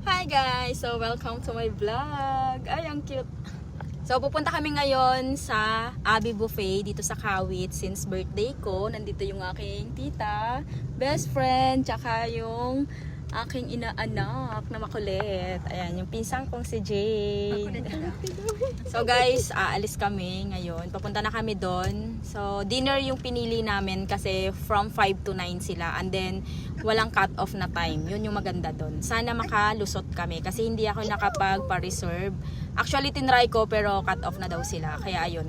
Hi guys! So welcome to my vlog. Ay, ang cute. So pupunta kami ngayon sa Abi Buffet dito sa Kawit since birthday ko. Nandito yung aking tita, best friend, tsaka yung aking inaanak na makulit. Ayan, yung pinsang kong si Jade. So guys, aalis kami ngayon. Papunta na kami doon. So dinner yung pinili namin kasi from 5 to 9 sila. And then walang cut off na time. Yun yung maganda doon. Sana makalusot kami kasi hindi ako nakapag-reserve. Actually tinry ko pero cut off na daw sila. Kaya ayun,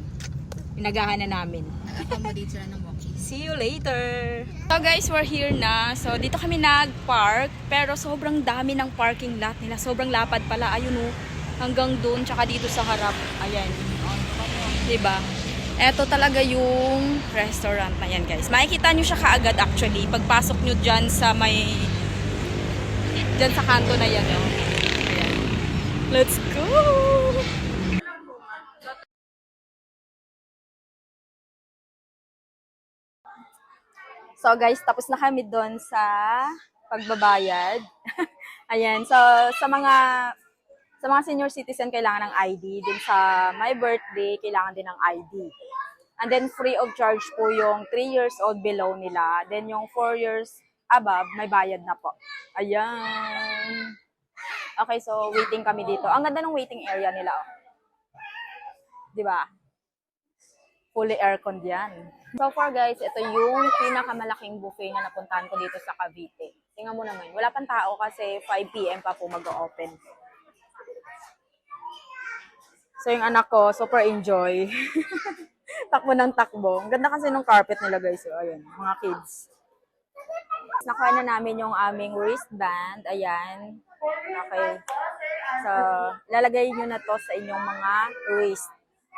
pinagahan na namin. Accommodate sila ng walking. See you later! So guys, we're here na. So dito kami nag-park. Pero sobrang dami ng parking lot nila. Sobrang lapad pala. Ayun o. Hanggang doon. Tsaka dito sa harap. Ayan. Diba? Ito talaga yung restaurant na yan guys. Makikita nyo siya kaagad actually. Pagpasok nyo dyan sa may... Dyan sa kanto na yan. Oh. Ayan. Let's go! So guys, tapos na kami doon sa pagbabayad. Ayan, so sa mga senior citizen kailangan ng ID, din sa my birthday kailangan din ng ID. And then free of charge po yung 3 years old below nila. Then yung 4 years above, may bayad na po. Ayan. Okay, so waiting kami dito. Ang ganda ng waiting area nila. Oh. 'Di ba? Fully aircon diyan. So far guys, ito yung pinakamalaking buffet na napuntahan ko dito sa Cavite. Tingnan mo naman, wala pang tao kasi 5 PM pa po mag-open. So yung anak ko, super enjoy. Takbo ng takbo. Ang ganda kasi ng carpet nila guys. So, ayun, mga kids. Nakuha na namin yung aming wristband. Ayan. Okay. So, lalagay nyo na to sa inyong mga wrist.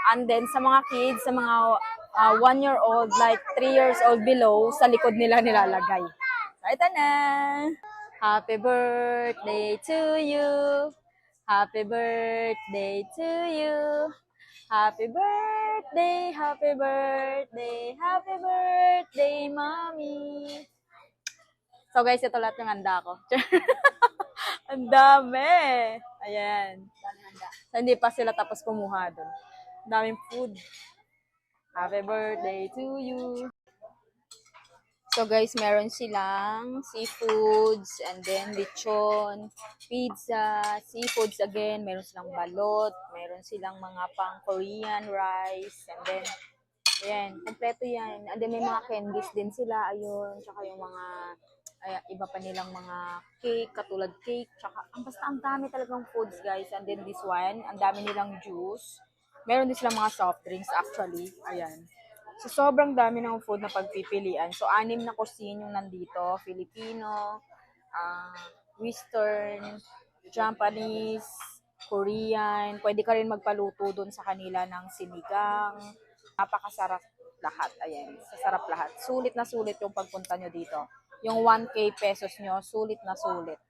And then, sa mga kids, sa mga 1-year-old, like 3 years old below, sa likod nila nilalagay. So, ito na! Happy birthday to you! Happy birthday to you! Happy birthday, happy birthday, happy birthday, mommy! So guys, ito lahat ng handa ko. Ang dami! Ayan. So, hindi pa sila tapos kumuha doon. Daming food. Happy birthday to you. So guys, meron silang seafoods and then lechon, pizza, seafoods again, meron silang balot, meron silang mga pang Korean rice, and then ayan, kompleto yan. And then may mga candies din sila, ayun, tsaka yung mga iba pa nilang mga cake, katulad cake, tsaka basta ang dami talagang foods guys. And then this one, ang dami nilang juice. Meron din silang mga soft drinks actually, ayan. So, sobrang dami ng food na pagpipilian. So, 6 na cuisine yung nandito. Filipino, Western, Japanese, Korean. Pwede ka rin magpaluto doon sa kanila ng sinigang. Napakasarap lahat. Ayan, sasarap lahat. Sulit na sulit yung pagpunta nyo dito. Yung 1K pesos nyo, sulit na sulit.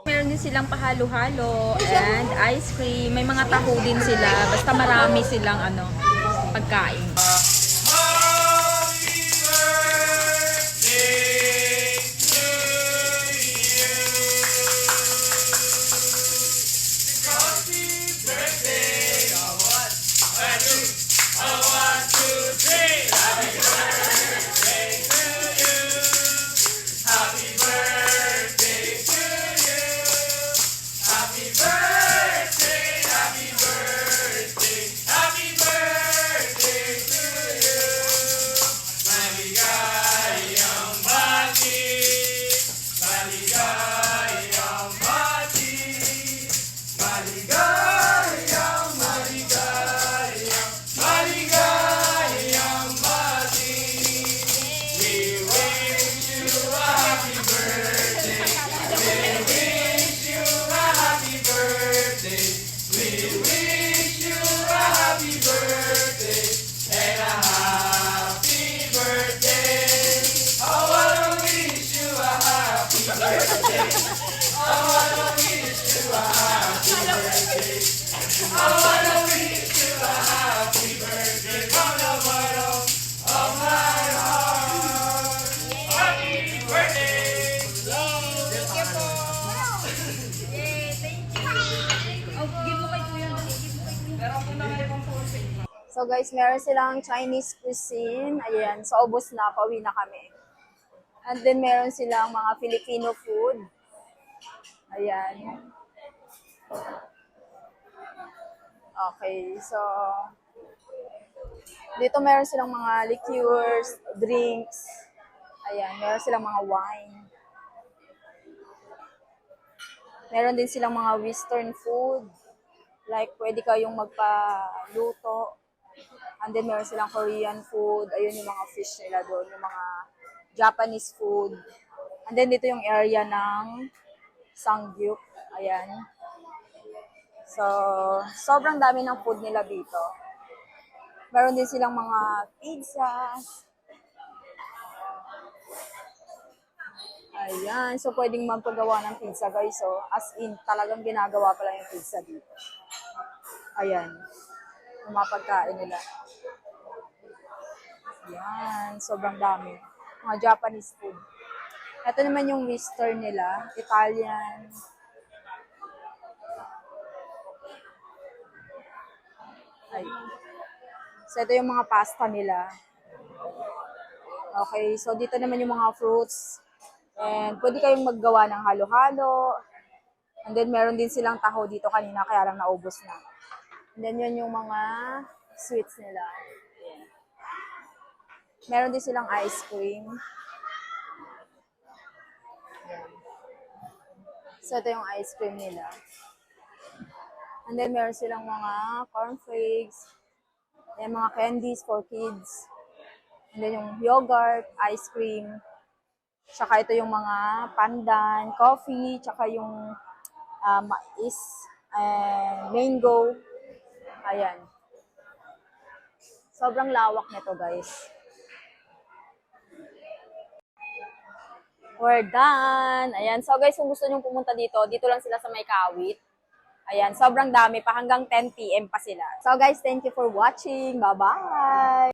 Meron din silang pahalo-halo and ice cream. May mga taho din sila. Basta marami silang pagkain. So guys, meron silang Chinese cuisine. Ayan, so ubos na, pauwi na kami. And then meron silang mga Filipino food. Ayan. Okay, so dito meron silang mga liqueurs, drinks. Ayan, meron silang mga wine. Meron din silang mga western food. Like, pwede kayong magpaluto. And then, meron silang Korean food. Ayun yung mga fish nila doon. Yung mga Japanese food. And then, dito yung area ng Sangyup. Ayan. So, sobrang dami ng food nila dito. Meron din silang mga pizzas. Ayan. So, pwedeng magpagawa ng pizza, guys. So, as in, talagang ginagawa pala yung pizza dito. Ayan. Yung mga pagkain nila. Ayan. Sobrang dami. Mga Japanese food. Ito naman yung western nila. Italian. Ay. So, ito yung mga pasta nila. Okay. So, dito naman yung mga fruits. And pwede kayong maggawa ng halo-halo. And then, meron din silang taho dito kanina, kaya lang naubos na. And then, yun yung mga sweets nila. Ayan. Meron din silang ice cream. Ayan. So, ito yung ice cream nila. And then, meron silang mga cornflakes. Ayan, mga candies for kids. And then, yung yogurt, ice cream. Tsaka ito yung mga pandan, coffee, tsaka yung mais, and mango. Ayan. Sobrang lawak nito, guys. We're done. Ayan. So, guys, kung gusto nyo pumunta dito, dito lang sila sa May Kawit. Ayan. Sobrang dami pa. Hanggang 10 p.m. pa sila. So, guys, thank you for watching. Bye-bye!